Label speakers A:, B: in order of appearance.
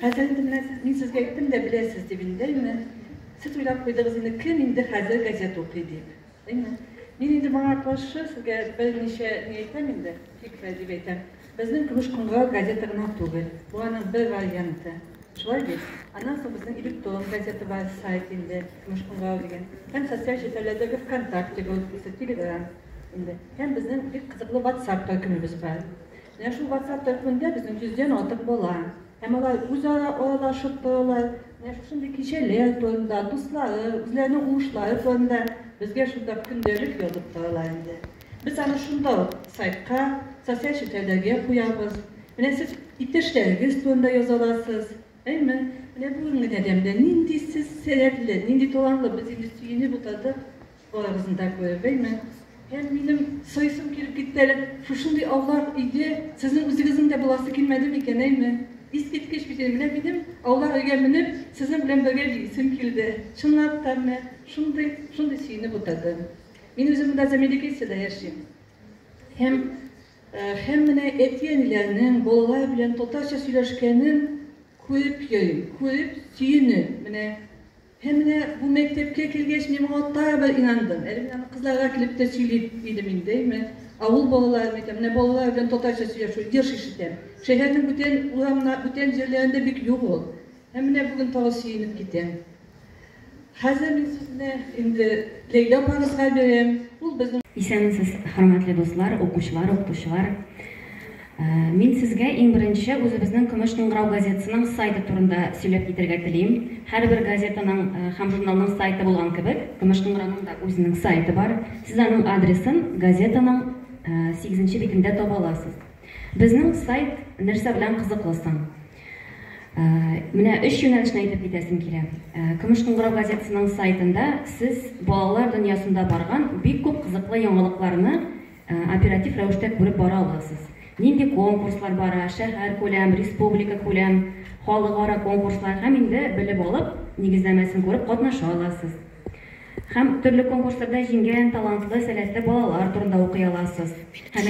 A: Хәзер мин сезгә әйттем дә беләсез дип инде, сез уйлап куйдыгыз инде, кем инде хәзер газета укый дип. Мин инде моңа каршы сезгә берничә ни әйтәм инде, фикер дип әйтәм. Безнең Көмеш кыңгырау газета гына түгел, бу аның бер варианты. Шулай бит. Аннан соң безнең электрон газета бар, сайт инде, Көмеш кыңгырау дигән. Һәм социаль челтәрләрдәге ВКонтакте группасы, Telegram инде. Һәм безнең бик кызыклы WhatsApp төркемебез бар. Менә шул WhatsApp төркемендә безнең 100дән артык була. Һәм алар үзара аралашып торалар. Менә шушындый кичәләр турында, дуслары, үзләренең уңышлары турында безгә шунда көндәлек язып торалар инде. Biz аны шунда сайтка, социаль челтәрләргә куябыз. Менә сез иптәшләрегез турында яза аласыз. Әйме? Менә бүгенге әдәмдә нинди сез сәләтле, нинди талантлы без инде сөенеп утырдык барыгызны күреп, әйме? Һәм минем сыйсым килеп китте әле, шушындый аулак иде, сезнең үзегезнең дә буласы килмәде микән, әйме? Искиткеч бит менә минем аулак өйгә менеп, сезнең белән бергә җисем килде. Чынлап та шундый сөенеп утырдым. Мин үзем монда Америкада яшим. Һәм менә әтиәниләрнең балалар белән татарча сөйләшкәнен күреп йөрим, күреп сөенеп. Һәм менә бу мәктәпкә килгәч мин моңа тагын инандым. Әле мин аны кызларга килеп тә сөйләп идем инде, авыл балалары мәктәп, менә балалар белән татарча сөйләшү еш ишетәм. Шәһәрнең бүтән урамна, бүтән җирләрендә бик юк ул. Һәм менә бүген тагы сөенеп китәм. Хәзер мин сезне инде Лейла апагызга бирәм. Ул безнең
B: Исәнмесез, хөрмәтле дуслар, укучылар, укытучылар. Мин сезгә иң беренче үзебезнең Көмеш кыңгырау газетасының сайты турында сөйләп китәргә телим. Һәрбер газетаның һәм журналның сайты булган кебек, Көмеш кыңгырауның да үзенең сайты бар. Сез аның адресын газетаның 8нче битендә таба аласыз. Безнең сайт нәрсә белән кызыклысын? Менә 3 юнәлешне әйтеп китәсем килә. Көмеш кыңгырау газетасының сайтында сез балалар дөньясында барган бик күп кызыклы яңалыкларны оператив рәвештә күреп бара аласыз. Нинди конкурслар бара, шәһәр күләм, республика күләм, халыкара конкурслар һәм инде белеп алып, нигезләмәсен күреп катнаша аласыз. Һәм төрле конкурсларда җиңгән талантлы, сәләтле балалар турында укый аласыз. Һәм